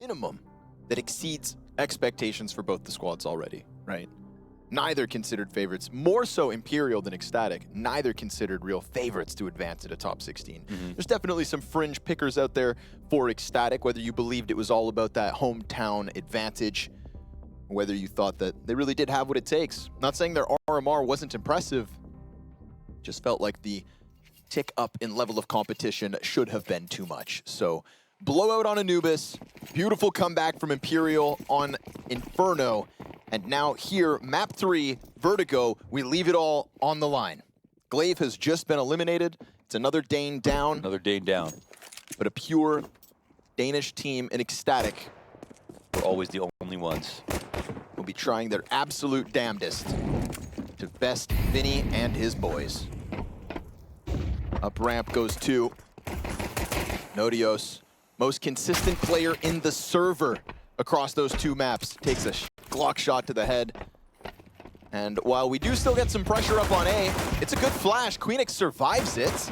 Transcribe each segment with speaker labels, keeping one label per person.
Speaker 1: minimum that exceeds expectations for both the squads already, right? Neither considered favorites, more so Imperial than ECSTATIC, neither considered real favorites to advance into top 16. There's definitely some fringe pickers out there for ECSTATIC, whether you believed it was all about that hometown advantage, or whether you thought that they really did have what it takes. Not saying their RMR wasn't impressive, just felt like the tick up in level of competition should have been too much. So blowout on Anubis, beautiful comeback from Imperial on Inferno, and now here, map 3, Vertigo, we leave it all on the line. Glaive has just been eliminated. It's another Dane down.
Speaker 2: Another Dane down.
Speaker 1: But a pure Danish team in ECSTATIC.
Speaker 2: We're always the only ones.
Speaker 1: Will be trying their absolute damnedest to best Vinny and his boys. Up ramp goes to Nodios. Most consistent player in the server across those two maps. Takes a Glock shot to the head. And while we do still get some pressure up on A, it's a good flash. Queenix survives it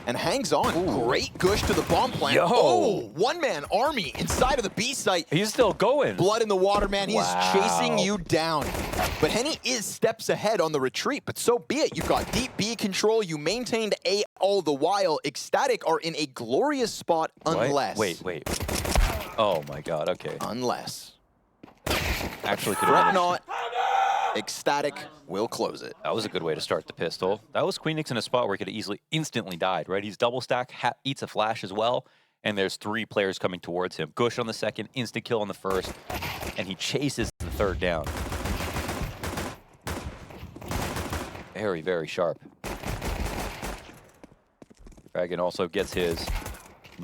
Speaker 1: and hangs on. Ooh. Great gush to the bomb plant.
Speaker 2: Yo.
Speaker 1: Oh, one-man army inside of the B site.
Speaker 2: He's still going.
Speaker 1: Blood in the water, man. He's
Speaker 2: Wow.
Speaker 1: chasing you down. But Henny is steps ahead on the retreat, but so be it. You've got deep B control. You maintained A all the while. ECSTATIC are in a glorious spot unless...
Speaker 2: Wait. Oh my god, okay.
Speaker 1: Unless...
Speaker 2: Actually could
Speaker 1: Fret
Speaker 2: have
Speaker 1: not. ECSTATIC will close it.
Speaker 2: That was a good way to start the pistol. That was Queenix in a spot where he could have easily instantly died, right? He's double stack, eats a flash as well, and there's 3 players coming towards him. Gush on the second, instant kill on the first, and he chases the third down. Very, very sharp. Kraghen also gets his.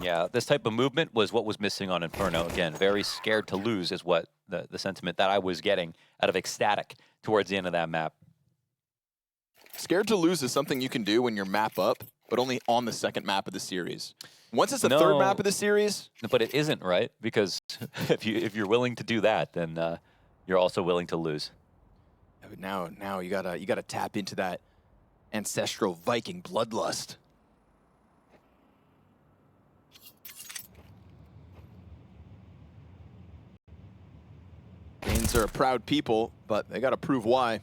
Speaker 2: Yeah, this type of movement was what was missing on Inferno. Again, very scared to lose is what the sentiment that I was getting out of ECSTATIC towards the end of that map.
Speaker 1: Scared to lose is something you can do when you're map up, but only on the second map of the series. Once it's the third map of the series...
Speaker 2: But it isn't, right? Because if you're willing to do that, then you're also willing to lose.
Speaker 1: Yeah, but now you gotta tap into that ancestral Viking bloodlust. Danes are a proud people, but they gotta prove why.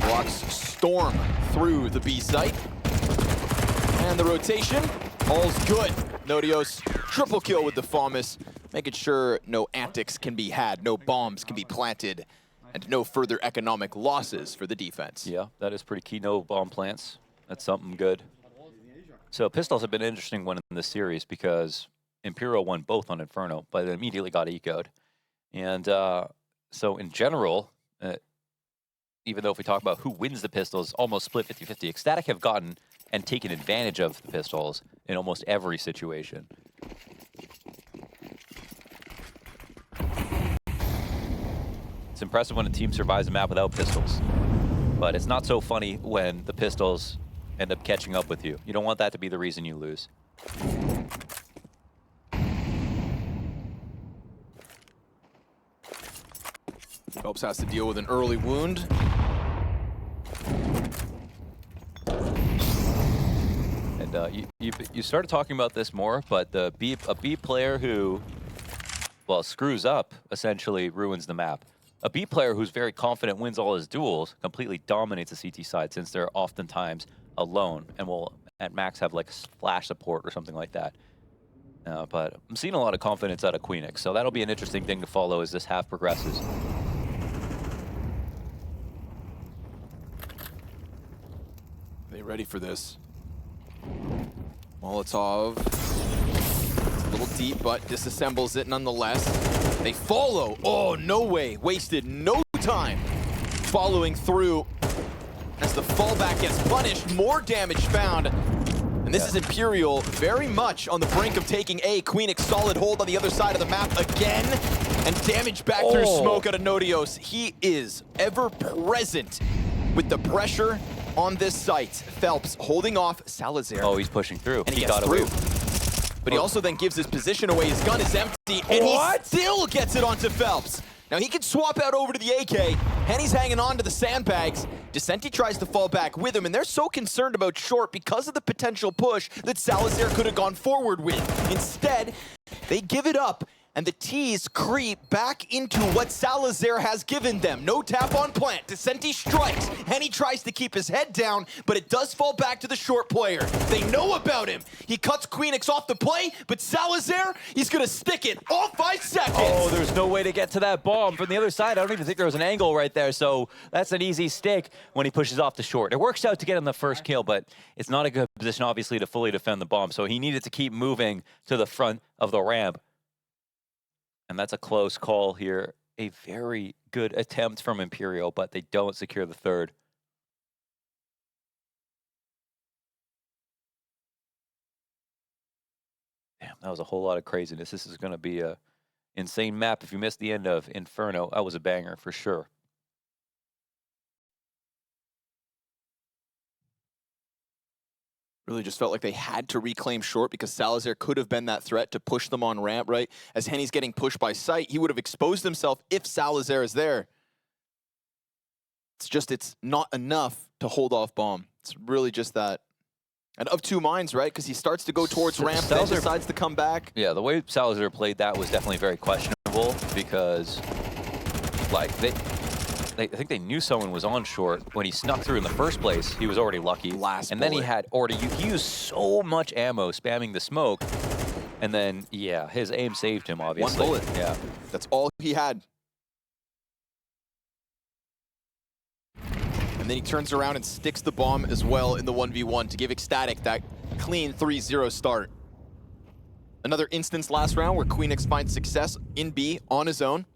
Speaker 1: Walks storm through the B site. And the rotation, all's good. Nodios, triple kill with the FAMAS, making sure no antics can be had, no bombs can be planted, and no further economic losses for the defense.
Speaker 2: Yeah, that is pretty key. No bomb plants. That's something good. So pistols have been an interesting one in this series because Imperial won both on Inferno, but it immediately got eco'd. And so in general, even though if we talk about who wins the pistols, almost split 50-50. ECSTATIC have gotten and taken advantage of the pistols in almost every situation. It's impressive when a team survives a map without pistols, but it's not so funny when the pistols end up catching up with you. You don't want that to be the reason you lose.
Speaker 1: Felps has to deal with an early wound.
Speaker 2: And you started talking about this more, but a B player who, well, screws up essentially ruins the map. A B player who's very confident wins all his duels completely dominates the CT side since they're oftentimes alone and will at max have like flash support or something like that. But I'm seeing a lot of confidence out of Queenix, so that'll be an interesting thing to follow as this half progresses.
Speaker 1: They ready for this? Molotov. It's a little deep, but disassembles it nonetheless. They follow. Oh, no way. Wasted no time following through as the fallback gets punished. More damage found. And this is Imperial very much on the brink of taking A. Queenix solid hold on the other side of the map again. And damage back through smoke out of Nodios. He is ever present with the pressure on this site. Felps holding off Salazar.
Speaker 2: Oh, he's pushing through.
Speaker 1: And he got through. But he also then gives his position away. His gun is empty, and he still gets it onto Felps. Now he can swap out over to the AK. Henny's hanging on to the sandbags. decenty tries to fall back with him, and they're so concerned about short because of the potential push that Salazar could have gone forward with. Instead, they give it up, and the T's creep back into what Salazar has given them. No tap on plant. decenty strikes. Henny tries to keep his head down, but it does fall back to the short player. They know about him. He cuts Queenix off the play, but Salazar, he's going to stick it all 5 seconds.
Speaker 2: Oh, there's no way to get to that bomb from the other side. I don't even think there was an angle right there, so that's an easy stick when he pushes off the short. It works out to get him the first kill, but it's not a good position, obviously, to fully defend the bomb, so he needed to keep moving to the front of the ramp. And that's a close call here. A very good attempt from Imperial, but they don't secure the third. Damn, that was a whole lot of craziness. This is going to be a insane map. If you missed the end of Inferno, that was a banger for sure.
Speaker 1: Really just felt like they had to reclaim short because Salazar could have been that threat to push them on ramp, right? As Henny's getting pushed by sight, he would have exposed himself if Salazar is there. It's just, it's not enough to hold off bomb. It's really just that. And of two minds, right? Because he starts to go towards ramp, then decides to come back.
Speaker 2: Yeah, the way Salazar played that was definitely very questionable because, like, I think they knew someone was on short. When he snuck through in the first place, he was already lucky. And then he had, he used so much ammo spamming the smoke. And then, yeah, his aim saved him, obviously.
Speaker 1: One bullet.
Speaker 2: Yeah.
Speaker 1: That's all he had. And then he turns around and sticks the bomb as well in the 1v1 to give ECSTATIC that clean 3-0 start. Another instance last round where Queenix finds success in B on his own.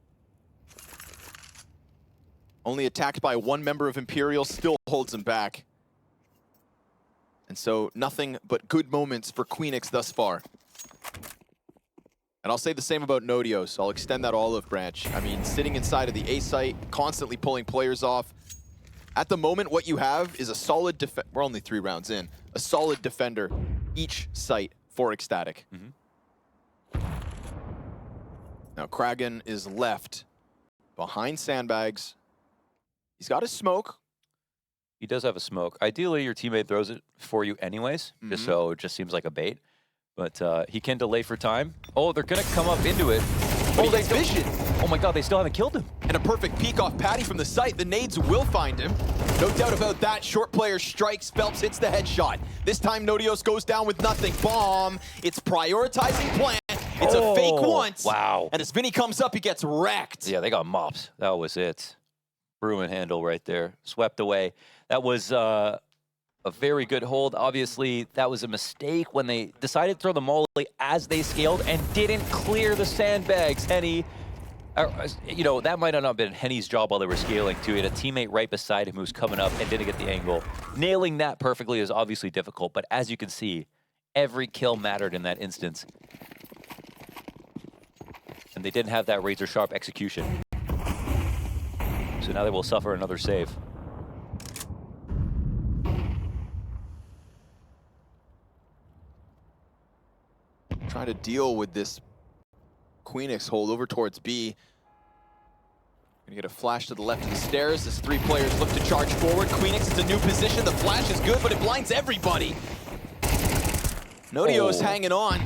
Speaker 1: Only attacked by one member of Imperial, still holds him back. And so nothing but good moments for Queenix thus far. And I'll say the same about Nodios. I'll extend that olive branch. I mean, sitting inside of the A site, constantly pulling players off. At the moment, what you have is a solid defender. We're only 3 rounds in. A solid defender each site for ECSTATIC. Now, kraghen is left behind sandbags. He's got his smoke.
Speaker 2: He does have a smoke. Ideally, your teammate throws it for you anyways, just so it just seems like a bait. But he can delay for time. Oh, they're going to come up into it.
Speaker 1: Oh, they vision.
Speaker 2: Oh my god, they still haven't killed him.
Speaker 1: And a perfect peek off Patty from the site. The nades will find him. No doubt about that. Short player strikes. Felps hits the headshot. This time, Nodios goes down with nothing. Bomb. It's prioritizing plant. It's a fake once.
Speaker 2: Wow.
Speaker 1: And as Vinny comes up, he gets wrecked.
Speaker 2: Yeah, they got mops. That was it. Bruin handle right there. Swept away. That was a very good hold. Obviously, that was a mistake when they decided to throw the molly as they scaled and didn't clear the sandbags. Henny, you know, that might not have been Henny's job while they were scaling too. He had a teammate right beside him who was coming up and didn't get the angle. Nailing that perfectly is obviously difficult, but as you can see, every kill mattered in that instance. And they didn't have that razor-sharp execution. So now they will suffer another save.
Speaker 1: Trying to deal with this Queenix hold over towards B. Gonna get a flash to the left of the stairs as 3 players look to charge forward. Queenix is a new position. The flash is good, but it blinds everybody. Nodios hanging on.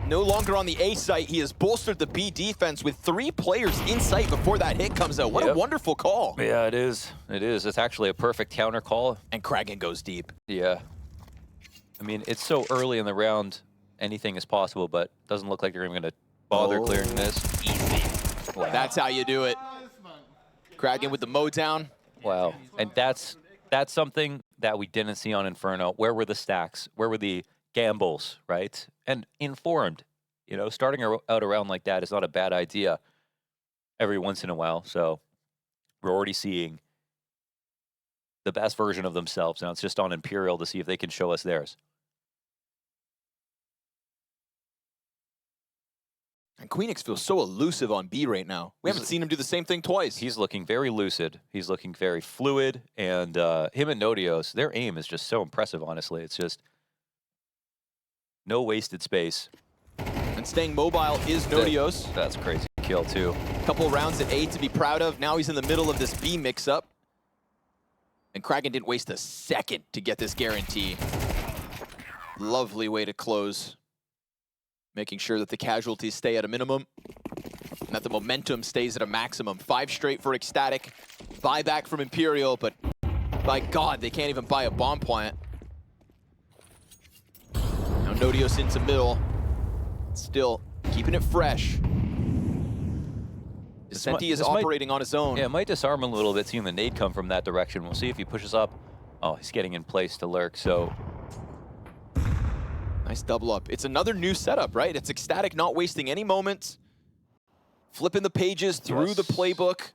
Speaker 1: No longer on the A site. He has bolstered the B defense with 3 players in sight before that hit comes out. What a wonderful call.
Speaker 2: Yeah, it is. It is. It's actually a perfect counter call.
Speaker 1: And kraghen goes deep.
Speaker 2: Yeah. I mean, it's so early in the round, anything is possible, but doesn't look like you're even going to bother clearing this.
Speaker 1: Easy. Wow. That's how you do it. kraghen with the mow down.
Speaker 2: Wow. And that's something that we didn't see on Inferno. Where were the stacks? Where were the gambles, right? And informed. You know, starting out around like that is not a bad idea every once in a while. So we're already seeing the best version of themselves. Now it's just on Imperial to see if they can show us theirs.
Speaker 1: And Queenix feels so elusive on B right now. We haven't seen him do the same thing twice.
Speaker 2: He's looking very lucid. He's looking very fluid. And him and Nodios, their aim is just so impressive, honestly. It's just no wasted space.
Speaker 1: And staying mobile is Nodios.
Speaker 2: That's crazy. kill too.
Speaker 1: Couple rounds at A to be proud of. Now he's in the middle of this B mix-up. And kraghen didn't waste a second to get this guarantee. Lovely way to close. Making sure that the casualties stay at a minimum and that the momentum stays at a maximum. 5 straight for ECSTATIC. Buyback from Imperial, but by God, they can't even buy a bomb plant. Now Nodios into middle. Still keeping it fresh. decenty is operating on his own.
Speaker 2: Yeah, it might disarm him a little bit seeing the nade come from that direction. We'll see if he pushes up. Oh, he's getting in place to lurk, so.
Speaker 1: Nice double up. It's another new setup, right? It's ECSTATIC not wasting any moments. Flipping the pages through the playbook.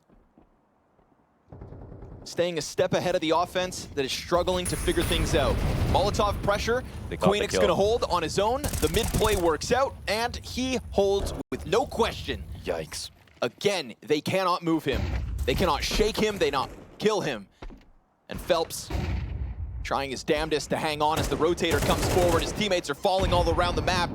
Speaker 1: Staying a step ahead of the offense that is struggling to figure things out. Molotov pressure. Queenix gonna hold on his own. The mid play works out, and he holds with no question.
Speaker 2: Yikes.
Speaker 1: Again, they cannot move him. They cannot shake him, they not kill him. And felps trying his damnedest to hang on as the rotator comes forward. His teammates are falling all around the map.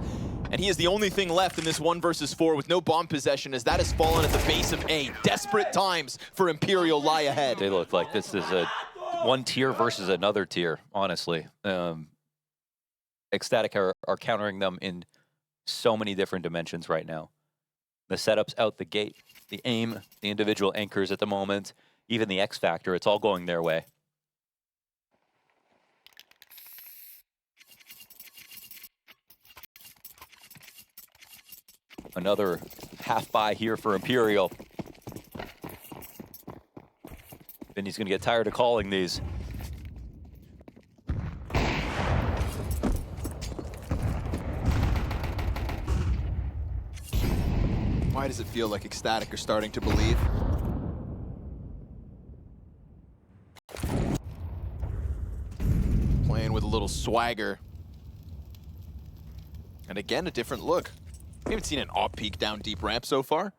Speaker 1: And he is the only thing left in this 1 versus 4 with no bomb possession, as that has fallen at the base of A. Desperate times for Imperial lie ahead.
Speaker 2: They look like this is a one tier versus another tier, honestly. ECSTATIC are countering them in so many different dimensions right now. The setups out the gate, the aim, the individual anchors at the moment, even the X factor, it's all going their way. Another half buy here for Imperial. Then he's going to get tired of calling these.
Speaker 1: Why does it feel like ECSTATIC are starting to believe? Playing with a little swagger. And again, a different look. We haven't seen an op peek down deep ramp so far.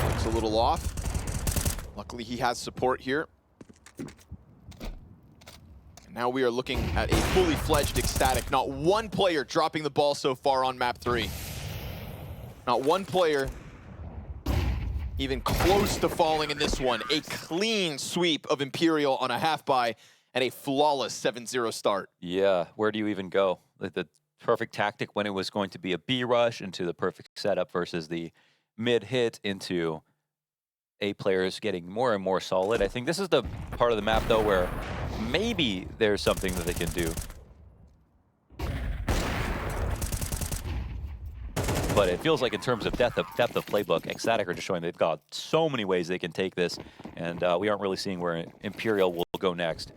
Speaker 1: Looks a little off. Luckily, he has support here. And now we are looking at a fully fledged ECSTATIC. Not one player dropping the ball so far on map 3. Not one player even close to falling in this one. A clean sweep of Imperial on a half buy. And a flawless 7-0 start.
Speaker 2: Yeah, where do you even go? Like the perfect tactic when it was going to be a B rush into the perfect setup versus the mid hit into A players getting more and more solid. I think this is the part of the map, though, where maybe there's something that they can do. But it feels like in terms of depth of playbook, ECSTATIC are just showing they've got so many ways they can take this, and we aren't really seeing where Imperial will go next.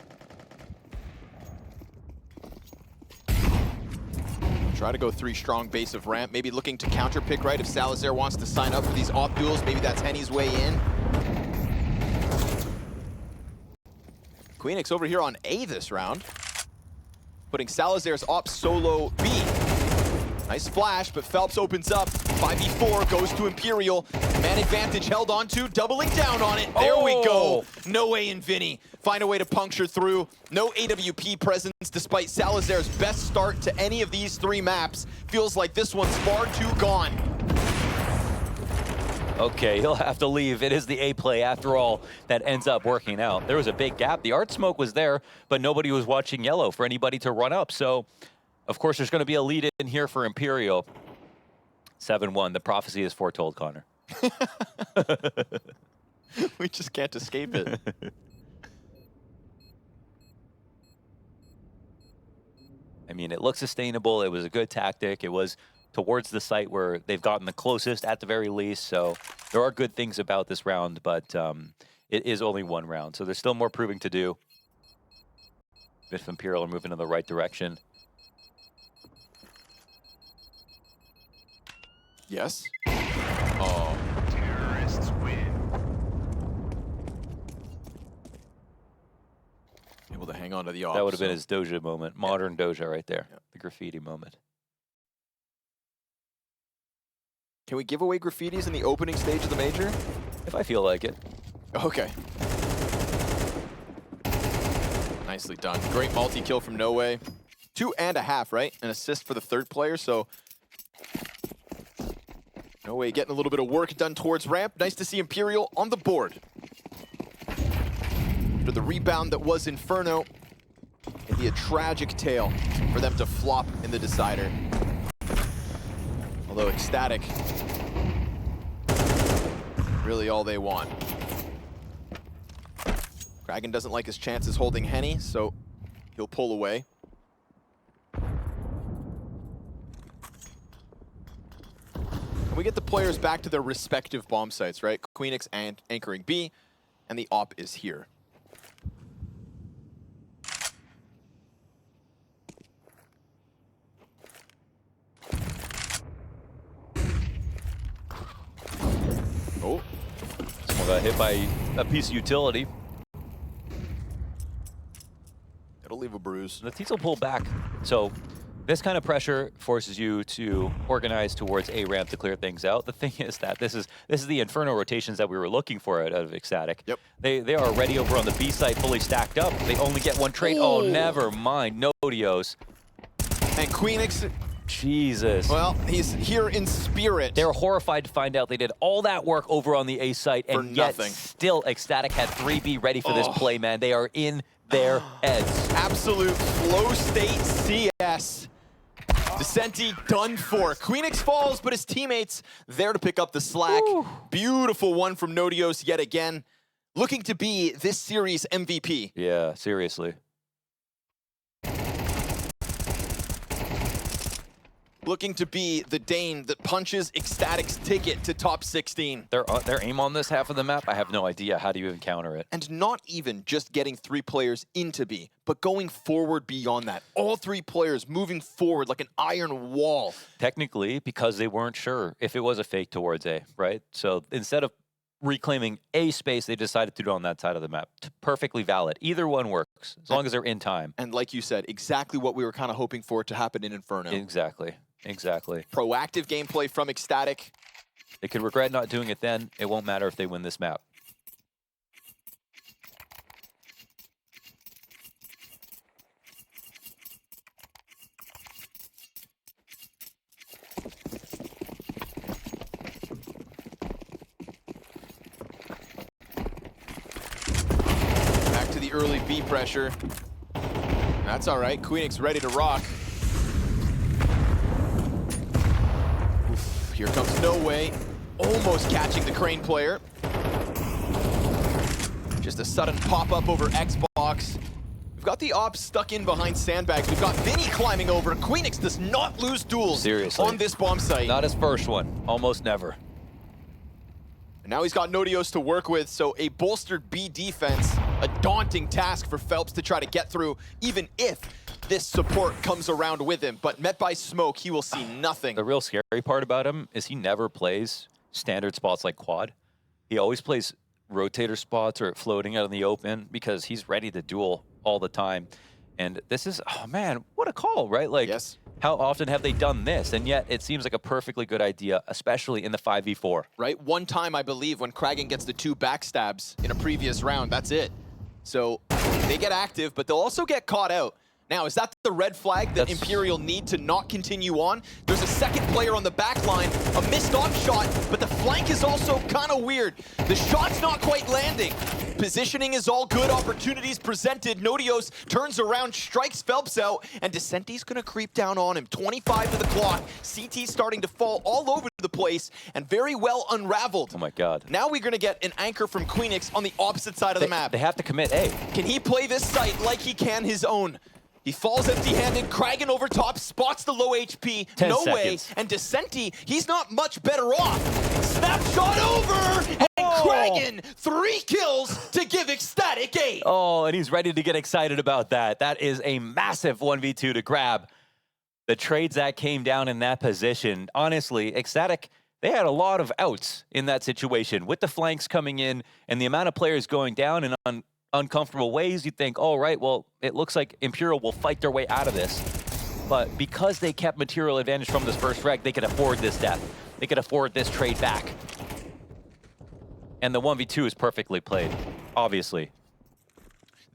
Speaker 1: Try to go 3 strong base of ramp, maybe looking to counter pick right if Salazar wants to sign up for these op duels. Maybe that's Henny's way in. Queenix over here on A this round, putting Salazar's op solo B. Nice flash, but felps opens up. 5v4 goes to Imperial. Man advantage held on to, doubling down on it. There we go. Noway and Vinny find a way to puncture through. No AWP presence despite Salazar's best start to any of these 3 maps. Feels like this one's far too gone.
Speaker 2: Okay, he'll have to leave. It is the A play, after all, that ends up working out. There was a big gap. The art smoke was there, but nobody was watching yellow for anybody to run up. So, of course, there's going to be a lead in here for Imperial. 7-1. The prophecy is foretold, Connor.
Speaker 1: We just can't escape it.
Speaker 2: I mean, it looks sustainable. It was a good tactic. It was towards the site where they've gotten the closest at the very least. So there are good things about this round, but it is only 1 round. So there's still more proving to do. If Imperial are moving in the right direction.
Speaker 1: Yes. Oh.
Speaker 3: Terrorists win.
Speaker 1: Able to hang on to the op.
Speaker 2: That would have been his Doja moment. Modern Doja right there.
Speaker 1: Yeah.
Speaker 2: The graffiti moment.
Speaker 1: Can we give away graffitis in the opening stage of the major?
Speaker 2: If I feel like it.
Speaker 1: Okay. Nicely done. Great multi-kill from noway. 2.5, right? An assist for the third player, so noway getting a little bit of work done towards ramp. Nice to see Imperial on the board. After the rebound that was Inferno, it'd be a tragic tale for them to flop in the decider. Although ECSTATIC, really all they want. Kraghen doesn't like his chances holding Henny, so he'll pull away. And we get the players back to their respective bomb sites, right? Queenix and anchoring B, and the op is here.
Speaker 2: Oh, someone got hit by a piece of utility.
Speaker 1: It'll leave a bruise.
Speaker 2: The Teats will pull back. So this kind of pressure forces you to organize towards A ramp to clear things out. The thing is that this is the Inferno rotations that we were looking for out of ECSTATIC.
Speaker 1: Yep.
Speaker 2: They are already over on the B side, fully stacked up. They only get one trade. Oh, never mind. Nodios.
Speaker 1: And Queenix,
Speaker 2: Jesus.
Speaker 1: well, he's here in spirit.
Speaker 2: They were horrified to find out they did all that work over on the A site, and yet
Speaker 1: nothing.
Speaker 2: still ECSTATIC had 3B ready for this play, man. They are in their heads.
Speaker 1: Absolute flow state CS. Decenty done for. Queenix falls, but his teammates there to pick up the slack.
Speaker 2: Woo.
Speaker 1: Beautiful one from Nodios yet again. Looking to be this series MVP.
Speaker 2: Yeah, seriously.
Speaker 1: Looking to be the Dane that punches ECSTATIC's ticket to top 16.
Speaker 2: Their aim on this half of the map, I have no idea. How do you even counter it?
Speaker 1: And not even just getting 3 players into B, but going forward beyond that. All 3 players moving forward like an iron wall.
Speaker 2: Technically, because they weren't sure if it was a fake towards A, right? So instead of reclaiming A space, they decided to do it on that side of the map. Perfectly valid. Either one works, as long as they're in time.
Speaker 1: And like you said, exactly what we were kind of hoping for to happen in Inferno.
Speaker 2: Exactly. Exactly.
Speaker 1: Proactive gameplay from ECSTATIC.
Speaker 2: They could regret not doing it then. It won't matter if they win this map.
Speaker 1: Back to the early B pressure. That's all right. Queenix ready to rock. Oof, here comes noway. Almost catching the Crane player. Just a sudden pop-up over Xbox. We've got the ops stuck in behind sandbags. We've got Vinny climbing over. Queenix does not lose duels
Speaker 2: Seriously.
Speaker 1: on this bomb site.
Speaker 2: Not his first one. Almost never.
Speaker 1: And now he's got Nodios to work with, so a bolstered B defense, a daunting task for felps to try to get through, even if this support comes around with him. But met by smoke, he will see nothing.
Speaker 2: The real scary part about him is he never plays standard spots like quad. He always plays rotator spots or floating out in the open because he's ready to duel all the time. And this is, oh man, what a call, right? Like,
Speaker 1: Yes.
Speaker 2: How often have they done this? And yet it seems like a perfectly good idea, especially in the 5v4.
Speaker 1: Right? One time, I believe, when kraghen gets the 2 backstabs in a previous round, that's it. So they get active, but they'll also get caught out. Now, is that the red flag that Imperial need to not continue on? There's a second player on the back line, a missed off shot, but the flank is also kind of weird. The shot's not quite landing. Positioning is all good, opportunities presented. Nodios turns around, strikes felps out, and decenty's gonna creep down on him. 25 to the clock. CT starting to fall all over the place, and very well unraveled.
Speaker 2: Oh my God.
Speaker 1: Now we're gonna get an anchor from Queenix on the opposite side of the map.
Speaker 2: They have to commit A.
Speaker 1: Can he play this site like he can his own? He falls empty-handed, kraghen over top, spots the low HP,
Speaker 2: 10
Speaker 1: noway,
Speaker 2: seconds.
Speaker 1: and decenty, he's not much better off. Snapshot over, and kraghen, 3 kills to give ECSTATIC 8.
Speaker 2: Oh, and he's ready to get excited about that. That is a massive 1v2 to grab. The trades that came down in that position, honestly, ECSTATIC, they had a lot of outs in that situation. With the flanks coming in and the amount of players going down and on uncomfortable ways, you think, all right, well, it looks like Imperial will fight their way out of this. But because they kept material advantage from this first wreck, they could afford this death. They could afford this trade back. And the 1v2 is perfectly played, obviously.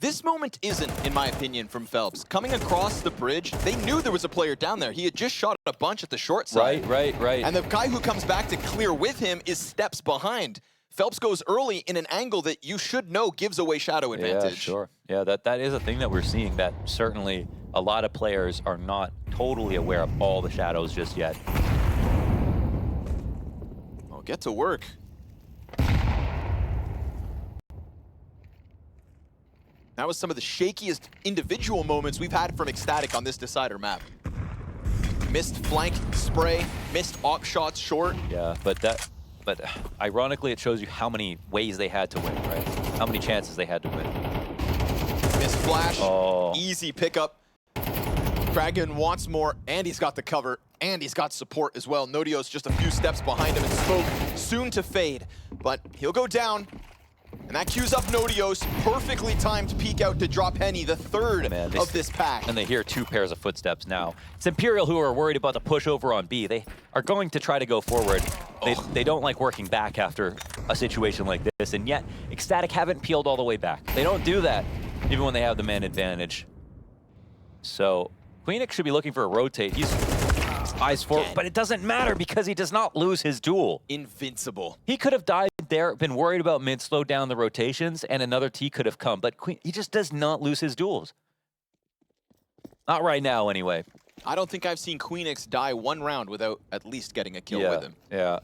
Speaker 1: This moment isn't, in my opinion, from felps. Coming across the bridge, they knew there was a player down there. He had just shot a bunch at the short side.
Speaker 2: Right.
Speaker 1: And the guy who comes back to clear with him is steps behind. felps goes early in an angle that you should know gives away shadow advantage.
Speaker 2: Yeah, sure. Yeah, that is a thing that we're seeing, that certainly a lot of players are not totally aware of all the shadows just yet.
Speaker 1: Well, get to work. That was some of the shakiest individual moments we've had from ECSTATIC on this Decider map. Missed flank spray, missed op shots short.
Speaker 2: Yeah, but ironically, it shows you how many ways they had to win, right? How many chances they had to win.
Speaker 1: Missed flash, easy pickup. kraghen wants more, and he's got the cover, and he's got support as well. Nodios just a few steps behind him, and smoke soon to fade, but he'll go down. And that cues up Nodios, perfectly timed peek out to drop Henny, the third of this pack.
Speaker 2: And they hear two pairs of footsteps now. It's Imperial who are worried about the push over on B. They are going to try to go forward. They don't like working back after a situation like this, and yet ECSTATIC haven't peeled all the way back. They don't do that, even when they have the man advantage. So kraghen should be looking for a rotate. He's eyes forward, but it doesn't matter because he does not lose his duel.
Speaker 1: Invincible.
Speaker 2: He could have died there, been worried about mid, slowed down the rotations, and another T could have come, but he just does not lose his duels. Not right now, anyway.
Speaker 1: I don't think I've seen kraghen die one round without at least getting a kill with him.
Speaker 2: Yeah.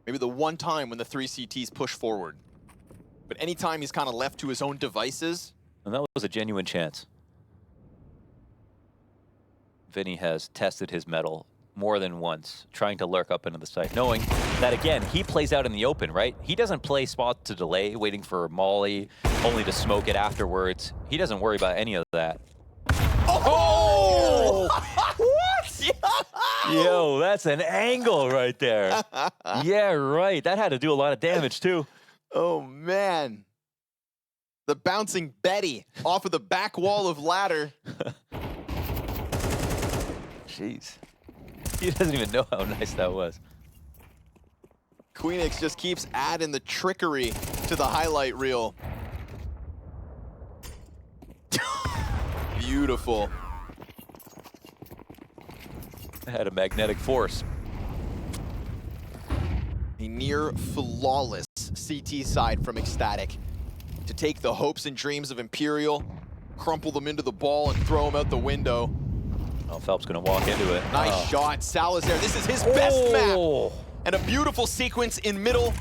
Speaker 1: Maybe the one time when the 3 CTs push forward. But anytime he's kind of left to his own devices.
Speaker 2: And that was a genuine chance. Vinny has tested his mettle more than once, trying to lurk up into the site, knowing that, again, he plays out in the open, right? He doesn't play spot to delay, waiting for Molly, only to smoke it afterwards. He doesn't worry about any of that.
Speaker 1: Oh! What?
Speaker 2: Yo, that's an angle right there. Yeah, right. That had to do a lot of damage, too.
Speaker 1: Oh, man. The bouncing Betty off of the back wall of ladder.
Speaker 2: Jeez. He doesn't even know how nice that was.
Speaker 1: kraghen just keeps adding the trickery to the highlight reel. Beautiful.
Speaker 2: Had a magnetic force.
Speaker 1: A near flawless CT side from ECSTATIC to take the hopes and dreams of Imperial, crumple them into the ball, and throw them out the window.
Speaker 2: Oh, felps gonna walk into it.
Speaker 1: Nice shot, Salazar. This is his best map. And a beautiful sequence in middle,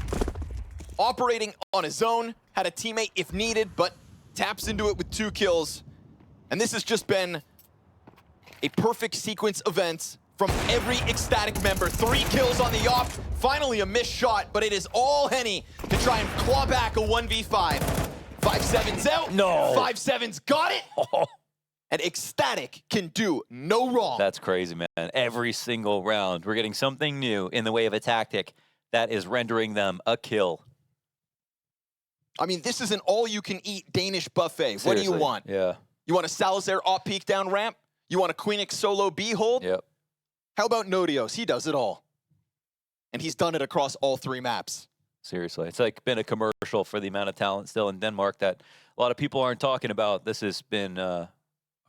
Speaker 1: operating on his own. Had a teammate if needed, but taps into it with 2 kills. And this has just been a perfect sequence events from every ECSTATIC member. 3 kills on the off, finally a missed shot, but it is all Henny to try and claw back a 1v5. 5-7's out.
Speaker 2: No.
Speaker 1: 5-7's got it. And ECSTATIC can do no wrong.
Speaker 2: That's crazy, man. Every single round, we're getting something new in the way of a tactic that is rendering them a kill.
Speaker 1: I mean, this is an all-you-can-eat Danish buffet.
Speaker 2: Seriously.
Speaker 1: What do you want?
Speaker 2: Yeah.
Speaker 1: You want a Salazar op peek down ramp? You want a kraghen solo B hold?
Speaker 2: Yep.
Speaker 1: How about Nodios? He does it all. And he's done it across all 3 maps.
Speaker 2: Seriously. It's like been a commercial for the amount of talent still in Denmark that a lot of people aren't talking about. This has been a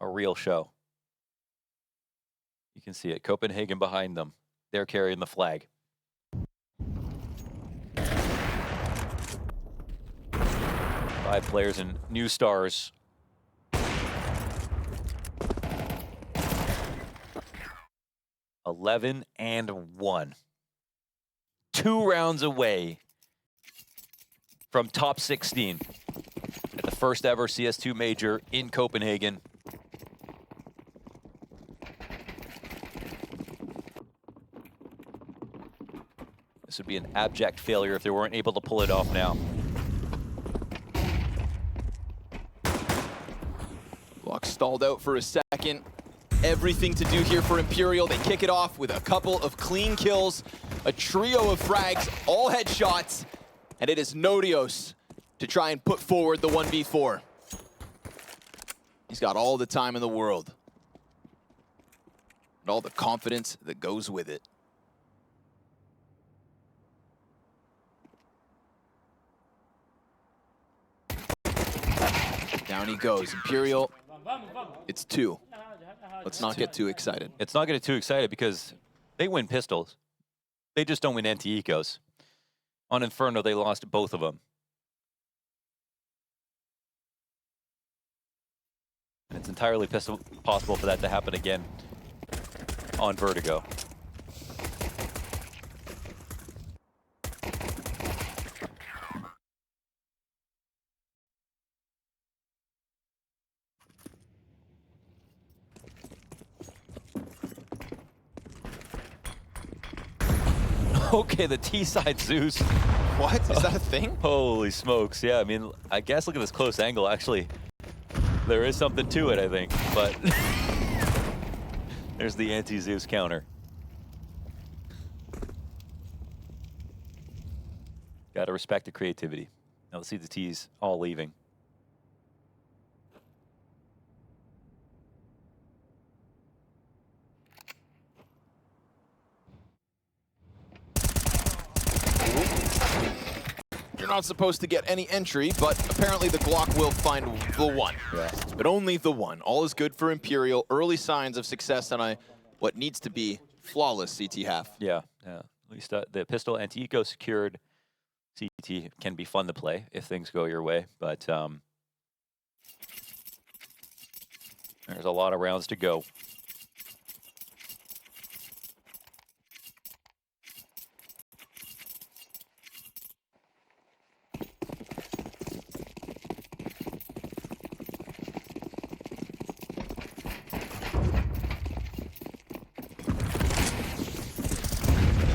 Speaker 2: real show. You can see it. Copenhagen behind them. They're carrying the flag. Five players and new stars. $11 and 1. 2 rounds away from top 16 at the first ever CS2 major in Copenhagen. This would be an abject failure if they weren't able to pull it off now.
Speaker 1: Block stalled out for a second. Everything to do here for Imperial. They kick it off with a couple of clean kills, a trio of frags, all headshots, and it is Nodios to try and put forward the 1v4. He's got all the time in the world and all the confidence that goes with it. Down he goes. Imperial, it's 2. Let's not get too excited.
Speaker 2: It's not getting too excited because they win pistols. They just don't win anti-ecos. On Inferno, they lost both of them. And it's entirely possible for that to happen again on Vertigo. Okay, the T-side Zeus.
Speaker 1: What? Is that a thing?
Speaker 2: Holy smokes, yeah, I mean, I guess look at this close angle, actually. There is something to it, I think, but there's the anti-Zeus counter. Gotta respect the creativity. Now let's see the T's all leaving.
Speaker 1: You're not supposed to get any entry, but apparently the Glock will find the one.
Speaker 2: Yeah.
Speaker 1: But only the one. All is good for Imperial. Early signs of success on what needs to be flawless CT half.
Speaker 2: Yeah, yeah. At least the pistol anti-eco secured. CT can be fun to play if things go your way, but there's a lot of rounds to go.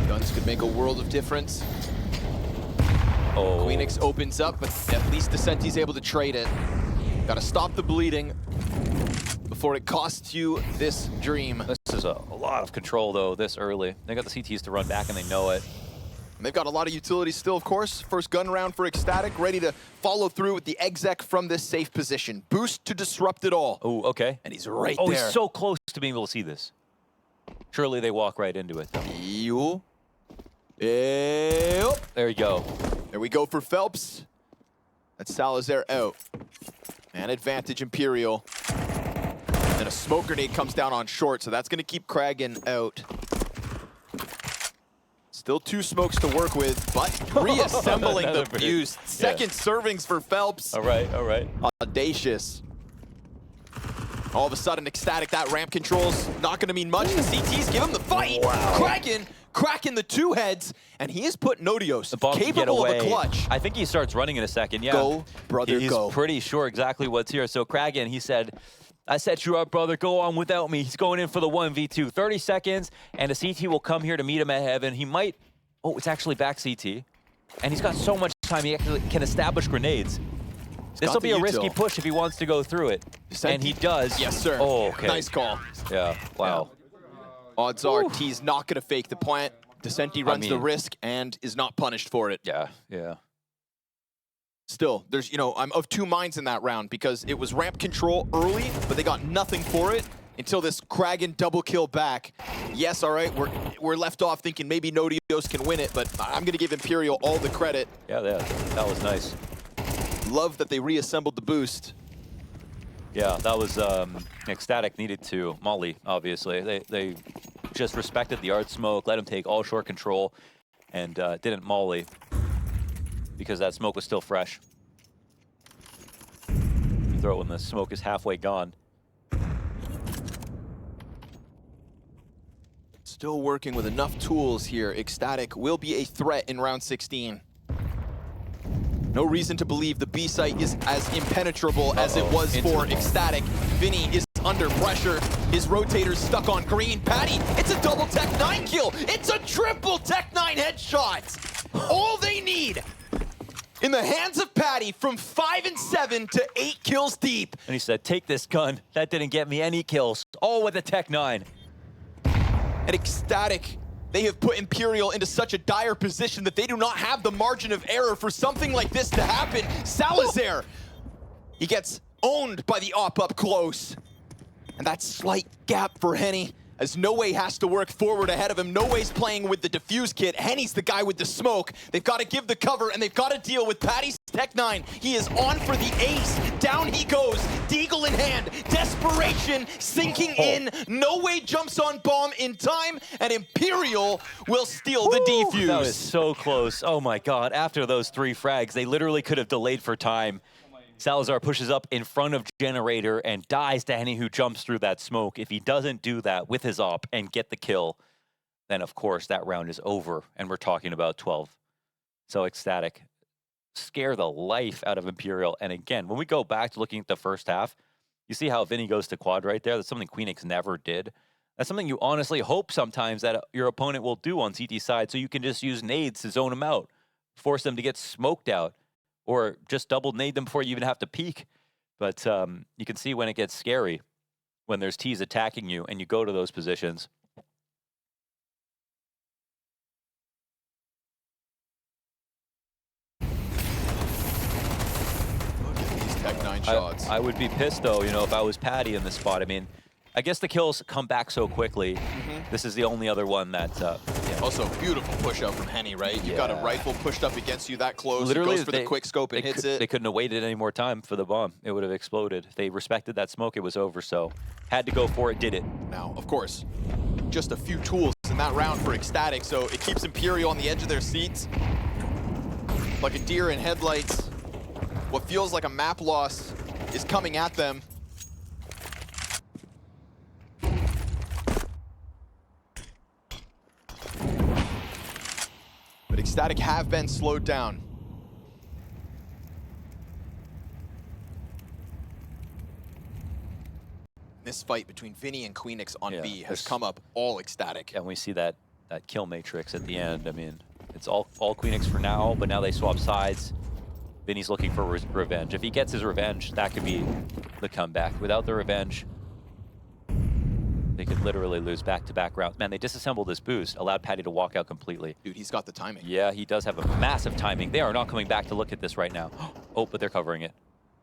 Speaker 1: Guns could make a world of difference.
Speaker 2: Oh.
Speaker 1: Queenix opens up, but at least decenty's able to trade it. Gotta stop the bleeding before it costs you this dream.
Speaker 2: This is a lot of control, though, this early. They got the CTs to run back, and they know it.
Speaker 1: And they've got a lot of utility still, of course. First gun round for ECSTATIC, ready to follow through with the exec from this safe position. Boost to disrupt it all.
Speaker 2: Oh, okay.
Speaker 1: And he's right
Speaker 2: Oh,
Speaker 1: there.
Speaker 2: he's so close to being able to see this. Surely they walk right into it, though. There you go.
Speaker 1: There we go for felps. That's Salazar out. And advantage Imperial. And a smoke grenade comes down on short, so that's going to keep kraghen out. Still 2 smokes to work with, but reassembling the fuse. Second servings for felps.
Speaker 2: All right, all right.
Speaker 1: Audacious. All of a sudden, ECSTATIC, that ramp control's not going to mean much. The CTs give him the fight.
Speaker 2: Wow.
Speaker 1: kraghen cracking the 2 heads, and he has put Nodios
Speaker 2: Capable
Speaker 1: capable of a clutch.
Speaker 2: I think he starts running in a second, yeah.
Speaker 1: Go, brother,
Speaker 2: He's
Speaker 1: go.
Speaker 2: pretty sure exactly what's here. So kraghen, he said, I set you up, brother. Go on without me. He's going in for the 1v2. 30 seconds, and the CT will come here to meet him at heaven. He might... Oh, it's actually back CT. And he's got so much time, he actually can establish grenades. This will be a risky push if he wants to go through it. And he does.
Speaker 1: Yes, sir.
Speaker 2: Oh, okay.
Speaker 1: Nice call.
Speaker 2: Yeah, wow.
Speaker 1: Odds are T's not going to fake the plant. decenty runs the risk and is not punished for it.
Speaker 2: Yeah, yeah.
Speaker 1: Still, there's, you know, I'm of 2 minds in that round because it was ramp control early, but they got nothing for it until this kraghen double kill back. Yes, all right, we're left off thinking maybe Nodios can win it, but I'm going to give Imperial all the credit.
Speaker 2: Yeah, that was nice.
Speaker 1: Love that they reassembled the boost.
Speaker 2: Yeah, that was ECSTATIC needed to molly, obviously. They just respected the art smoke, let him take all short control, and didn't molly because that smoke was still fresh. You throw it when the smoke is halfway gone.
Speaker 1: Still working with enough tools here. ECSTATIC will be a threat in round 16. No reason to believe the B site is as impenetrable as it was for ECSTATIC. Vinny is under pressure. His rotator's stuck on green. Patty, it's a double Tech 9 kill. It's a triple Tech 9 headshot. All they need in the hands of Patty from 5 and 7 to 8 kills deep.
Speaker 2: And he said, take this gun. That didn't get me any kills. All with a Tech 9.
Speaker 1: And ECSTATIC, they have put Imperial into such a dire position that they do not have the margin of error for something like this to happen. Salazar, he gets owned by the op up close. And that slight gap for Henny as Noway has to work forward ahead of him. Noway's playing with the defuse kit. Henny's the guy with the smoke. They've got to give the cover and they've got to deal with Patty's Tech9, he is on for the ace. Down he goes, Deagle in hand. Desperation sinking in. Noway jumps on bomb in time, and Imperial will steal the defuse.
Speaker 2: That was so close. Oh my God, after those 3 frags, they literally could have delayed for time. Salazar pushes up in front of Generator and dies to any who jumps through that smoke. If he doesn't do that with his op and get the kill, then of course that round is over, and we're talking about 12. So ECSTATIC scare the life out of Imperial. And again, when we go back to looking at the first half, you see how Vinny goes to quad right there. That's something Queenix never did. That's something you honestly hope sometimes that your opponent will do on CT side, so you can just use nades to zone them out, force them to get smoked out, or just double nade them before you even have to peek. But you can see when it gets scary, when there's T's attacking you and you go to those positions.
Speaker 1: Tech9 shots.
Speaker 2: I would be pissed though, you know, if I was Patty in this spot. I mean, I guess the kills come back so quickly. This is the only other one that. Yeah.
Speaker 1: Also, beautiful push out from Henny, right? You've got a rifle pushed up against you that close.
Speaker 2: Literally,
Speaker 1: it goes for the quick scope and hits it.
Speaker 2: They couldn't have waited any more time for the bomb. It would have exploded. If they respected that smoke, it was over. So, had to go for it, did it.
Speaker 1: Now, of course, just a few tools in that round for ECSTATIC, so it keeps Imperial on the edge of their seats. Like a deer in headlights. What feels like a map loss is coming at them. But ECSTATIC have been slowed down. This fight between Vinny and Queenix on B has come up all ECSTATIC.
Speaker 2: And we see that kill matrix at the end. I mean, it's all Queenix for now, but now they swap sides. Vinny's looking for revenge. If he gets his revenge, that could be the comeback. Without the revenge, they could literally lose back-to-back rounds. Man, they disassembled this boost, allowed Patty to walk out completely.
Speaker 1: Dude, he's got the timing.
Speaker 2: Yeah, he does have a massive timing. They are not coming back to look at this right now. Oh, but they're covering it.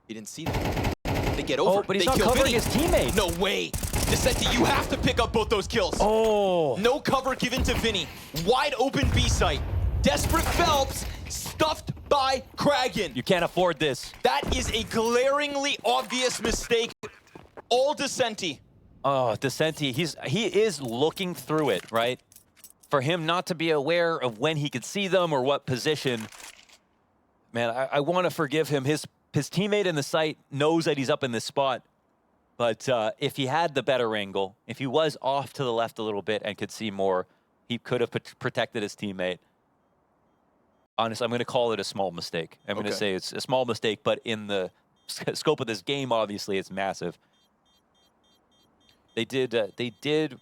Speaker 1: He didn't see that. They get over.
Speaker 2: Oh, but he's not covering his teammate.
Speaker 1: No way. Decenty, you have to pick up both those kills.
Speaker 2: Oh.
Speaker 1: No cover given to Vinny. Wide open B site. Desperate Phelps, stuffed by kraghen.
Speaker 2: You can't afford this.
Speaker 1: That is a glaringly obvious mistake. All decenty.
Speaker 2: Oh, decenty, he is looking through it, right? For him not to be aware of when he could see them or what position. Man, I want to forgive him. His teammate in the site knows that he's up in this spot. But if he had the better angle, if he was off to the left a little bit and could see more, he could have protected his teammate. Honestly, I'm going to call it a small mistake. I'm going to say it's a small mistake, but in the scope of this game, obviously, it's massive. They did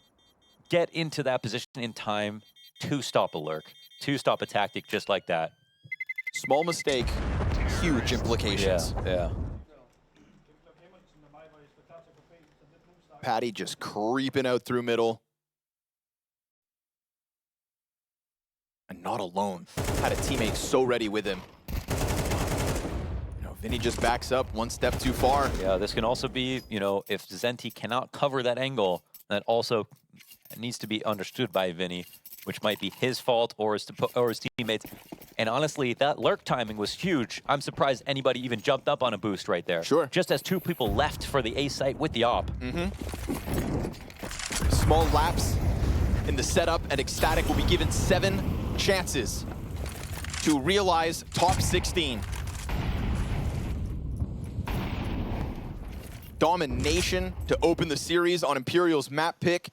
Speaker 2: get into that position in time to stop a lurk, to stop a tactic just like that.
Speaker 1: Small mistake, huge implications.
Speaker 2: Yeah.
Speaker 1: Patty just creeping out through middle. And not alone. Had a teammate so ready with him. You know, Vinny just backs up one step too far.
Speaker 2: Yeah, this can also be, you know, if Decenty cannot cover that angle, that also needs to be understood by Vinny, which might be his fault or his teammates. And honestly, that lurk timing was huge. I'm surprised anybody even jumped up on a boost right there.
Speaker 1: Sure.
Speaker 2: Just as 2 people left for the A site with the op.
Speaker 1: Small lapse in the setup, and ECSTATIC will be given 7 chances to realize top 16. Domination to open the series on Imperial's map pick.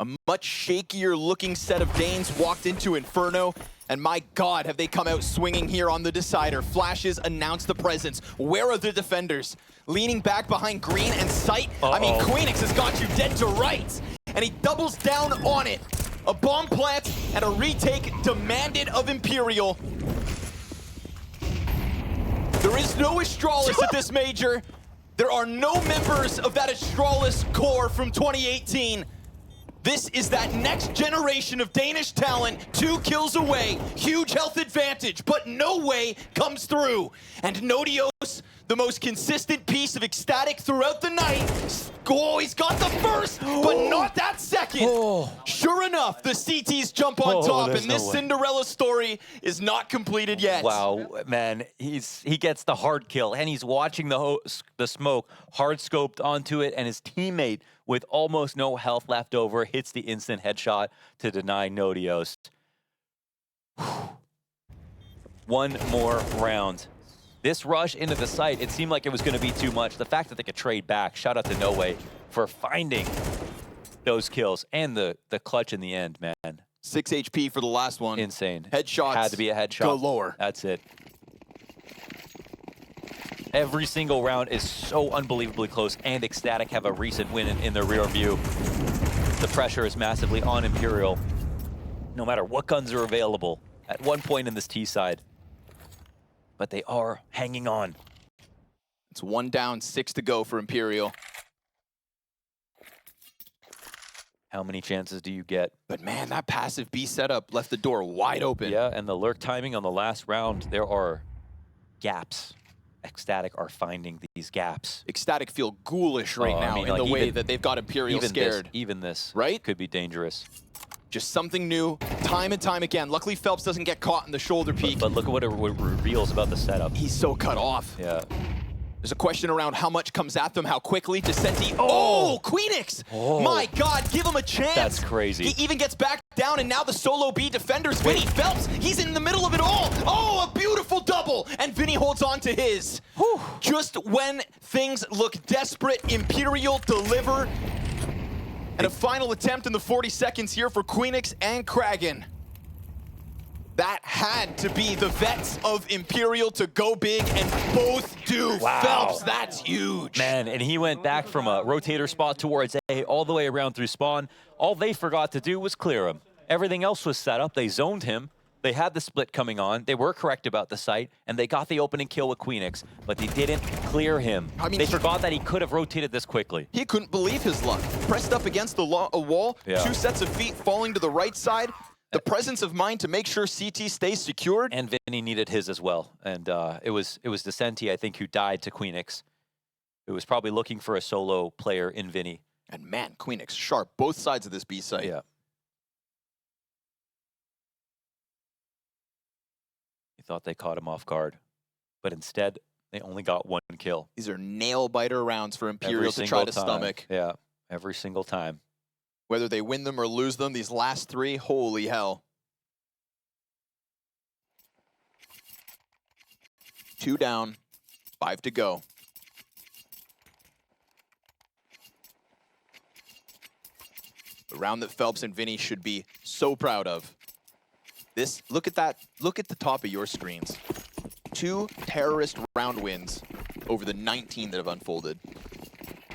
Speaker 1: A much shakier looking set of Danes walked into Inferno, and my God, have they come out swinging here on the decider. Flashes announce the presence. Where are the defenders? Leaning back behind green and sight. I mean, Queenix has got you dead to rights, and he doubles down on it. A bomb plant and a retake demanded of Imperial. There is no Astralis at this major. There are no members of that Astralis core from 2018. This is that next generation of Danish talent, 2 kills away, huge health advantage, but Noway comes through. And Nodios, the most consistent piece of ECSTATIC throughout the night. Oh, he's got the first, but not that second. Sure enough, the CTs jump on top, and this Cinderella story is not completed yet.
Speaker 2: Wow, man, he gets the hard kill, and he's watching the smoke hard scoped onto it, and his teammate with almost no health left over hits the instant headshot to deny Nodios. One more round. This rush into the site, it seemed like it was going to be too much. The fact that they could trade back, shout out to noway for finding those kills and the clutch in the end, man.
Speaker 1: 6 HP for the last one.
Speaker 2: Insane.
Speaker 1: Headshots.
Speaker 2: Had to be a headshot.
Speaker 1: Galore.
Speaker 2: That's it. Every single round is so unbelievably close, and ECSTATIC have a recent win in their rear view. The pressure is massively on Imperial, no matter what guns are available at one point in this T side. But they are hanging on.
Speaker 1: It's 1 down, 6 to go for Imperial.
Speaker 2: How many chances do you get?
Speaker 1: But man, that passive B setup left the door wide open.
Speaker 2: Yeah, and the lurk timing on the last round, there are gaps. ECSTATIC are finding these gaps.
Speaker 1: ECSTATIC feel ghoulish right now in the way that they've got Imperial scared.
Speaker 2: Even this
Speaker 1: right?
Speaker 2: Could be dangerous.
Speaker 1: Just something new, time and time again. Luckily, Felps doesn't get caught in the shoulder peak.
Speaker 2: But look at what it reveals about the setup.
Speaker 1: He's so cut off.
Speaker 2: Yeah.
Speaker 1: There's a question around how much comes at them, how quickly. Decenty. Oh, Queenix!
Speaker 2: Oh.
Speaker 1: My God, give him a chance.
Speaker 2: That's crazy.
Speaker 1: He even gets back down, and now the solo B defenders. Vinny Felps, he's in the middle of it all. Oh, a beautiful double, and Vinny holds on to his. Whew. Just when things look desperate, Imperial deliver. And a final attempt in the 40 seconds here for Queenix and kraghen. That had to be the vets of Imperial to go big, and both do.
Speaker 2: Wow.
Speaker 1: Felps, that's huge.
Speaker 2: Man, and he went back from a rotator spot towards A all the way around through spawn. All they forgot to do was clear him. Everything else was set up. They zoned him. They had the split coming on. They were correct about the site, and they got the opening kill with Queenix, but they didn't clear him. I mean, they forgot that he could have rotated this quickly.
Speaker 1: He couldn't believe his luck. Pressed up against the wall, 2 sets of feet falling to the right side. The presence of mind to make sure CT stays secured.
Speaker 2: And Vinny needed his as well. And it was decenty, I think, who died to Queenix, who was probably looking for a solo player in Vinny.
Speaker 1: And man, Queenix sharp, both sides of this B site.
Speaker 2: Yeah. He thought they caught him off guard, but instead they only got 1 kill.
Speaker 1: These are nail-biter rounds for Imperial to try to stomach.
Speaker 2: Yeah, every single time.
Speaker 1: Whether they win them or lose them, these last 3, holy hell. 2 down, 5 to go. A round that Felps and Vinny should be so proud of. This, look at that, look at the top of your screens. 2 terrorist round wins over the 19 that have unfolded.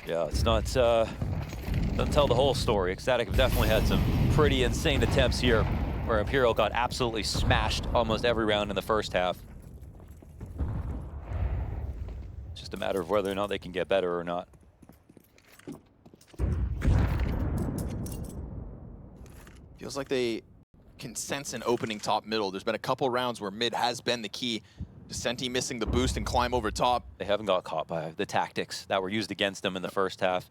Speaker 2: Yeah, it's not, doesn't tell the whole story. ECSTATIC have definitely had some pretty insane attempts here, where Imperial got absolutely smashed almost every round in the first half. It's just a matter of whether or not they can get better or not.
Speaker 1: Feels like they can sense an opening top middle. There's been a couple rounds where mid has been the key. decenty missing the boost and climb over top.
Speaker 2: They haven't got caught by the tactics that were used against them in the first half.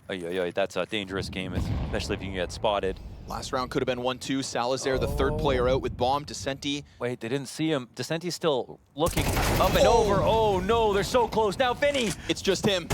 Speaker 2: That's a dangerous game, especially if you can get spotted.
Speaker 1: Last round could have been 1-2. Salazar, the third player out with bomb. decenty.
Speaker 2: Wait, they didn't see him. decenty's still looking up and over. Oh no, they're so close. Now Vinny!
Speaker 1: It's just him.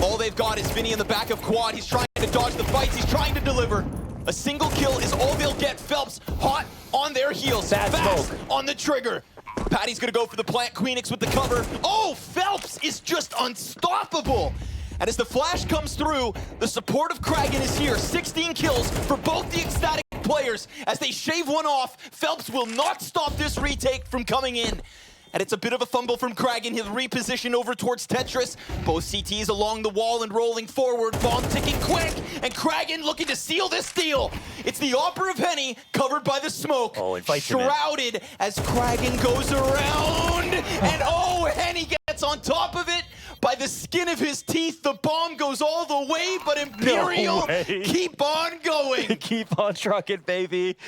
Speaker 1: All they've got is Vinny in the back of quad. He's trying to dodge the fights. He's trying to deliver. A single kill is all they'll get. Felps hot on their heels.
Speaker 2: Bad
Speaker 1: fast
Speaker 2: smoke
Speaker 1: on the trigger. Patty's gonna go for the plant. Queenix with the cover. Oh, Felps is just unstoppable. And as the flash comes through, the support of kraghen is here. 16 kills for both the ECSTATIC players. As they shave one off, Felps will not stop this retake from coming in. And it's a bit of a fumble from kraghen. He'll reposition over towards Tetris. Both CTs along the wall and rolling forward. Bomb ticking quick. And kraghen looking to seal this deal. It's the Opera of Henny covered by the smoke.
Speaker 2: Oh, it fights him in.
Speaker 1: Shrouded as kraghen goes around. And oh, Henny gets on top of it. by the skin of his teeth. The bomb goes all the way, but Imperial keep on going.
Speaker 2: Keep on trucking, baby.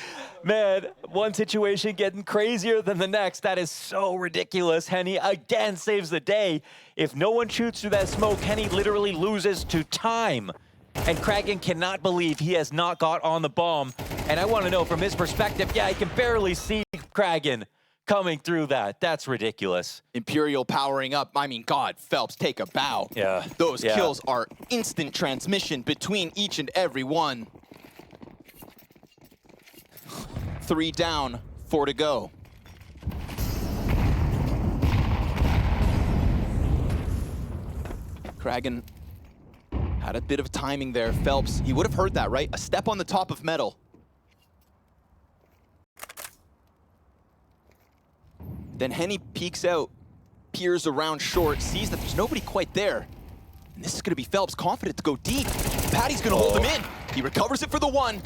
Speaker 2: Man, one situation getting crazier than the next. That is so ridiculous. Henny again saves the day. If no one shoots through that smoke, Henny literally loses to time. And kraghen cannot believe he has not got on the bomb. And I want to know from his perspective, yeah, he can barely see kraghen coming through that. That's ridiculous.
Speaker 1: Imperial powering up. I mean, God, felps, take a bow.
Speaker 2: Yeah.
Speaker 1: Those kills are instant transmission between each and every one. 3 down, 4 to go. kraghen had a bit of timing there. Felps, he would have heard that, right? A step on the top of metal. Then Henny peeks out, peers around short, sees that there's nobody quite there. And this is gonna be Felps, confident to go deep. Patty's gonna hold him in. He recovers it for the 1.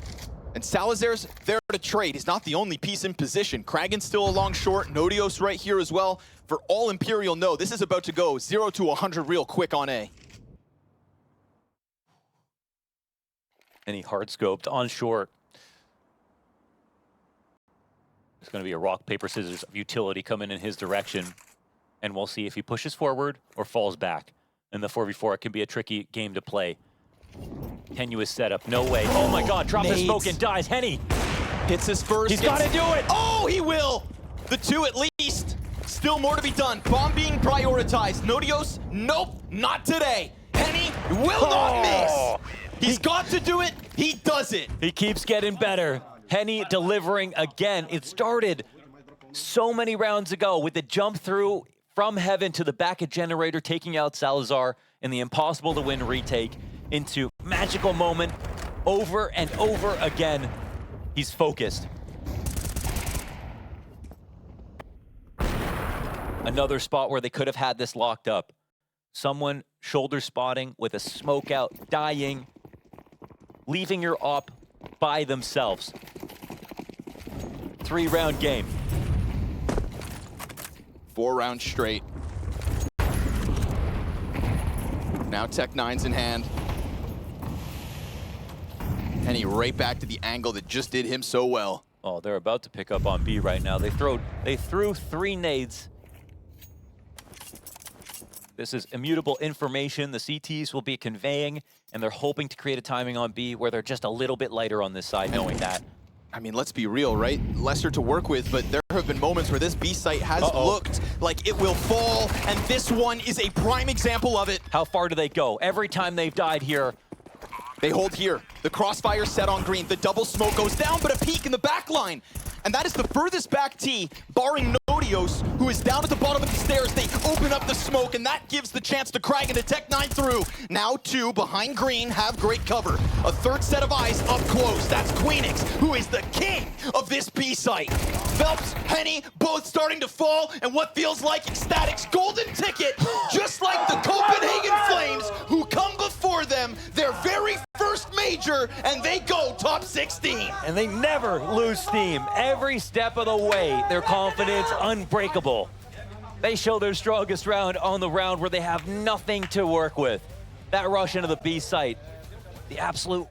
Speaker 1: And Salazar's there to trade. He's not the only piece in position. kraghen's still along short, Nodios right here as well. For all Imperial know, this is about to go 0 to 100 real quick on A.
Speaker 2: And he hard scoped on short. There's going to be a rock, paper, scissors of utility coming in his direction. And we'll see if he pushes forward or falls back. In the 4v4, it can be a tricky game to play. Tenuous setup, no way. Oh my God, drop the smoke and dies. Henny
Speaker 1: hits his first.
Speaker 2: He's got to do it.
Speaker 1: Oh, he will. The 2 at least. Still more to be done. Bomb being prioritized. Nodios, nope, not today. Henny will not miss. He's got to do it. He does it.
Speaker 2: He keeps getting better. Henny delivering again. It started so many rounds ago with the jump through from heaven to the back of generator, taking out Salazar in the impossible to win retake into magical moment over and over again. He's focused. Another spot where they could have had this locked up. Someone shoulder spotting with a smoke out, dying, leaving your op by themselves. 3-round game.
Speaker 1: 4 rounds straight. Now Tech-9's in hand. And he right back to the angle that just did him so well.
Speaker 2: Oh, they're about to pick up on B right now. They threw 3 nades. This is immutable information the CTs will be conveying, and they're hoping to create a timing on B where they're just a little bit lighter on this side, knowing that.
Speaker 1: I mean, let's be real, right? Lesser to work with, but there have been moments where this B site has looked like it will fall, and this one is a prime example of it.
Speaker 2: How far do they go? Every time they've died here,
Speaker 1: they hold here. The crossfire set on green. The double smoke goes down, but a peek in the back line. And that is the furthest back T, barring Nodios, who is down at the bottom of the stairs. They open up the smoke, and that gives the chance to kraghen to Tech-9 through. Now 2 behind green have great cover. A 3rd set of eyes up close. That's Queenix, who is the king of this B site. Felps, Henny, both starting to fall, and what feels like ECSTATIC's golden ticket, just like the Copenhagen Flames, who come before them, their very first major, and they go top 16.
Speaker 2: and they never lose steam. Every step of the way, their confidence unbreakable. They show their strongest round on the round where they have nothing to work with. That rush into the B site, the absolute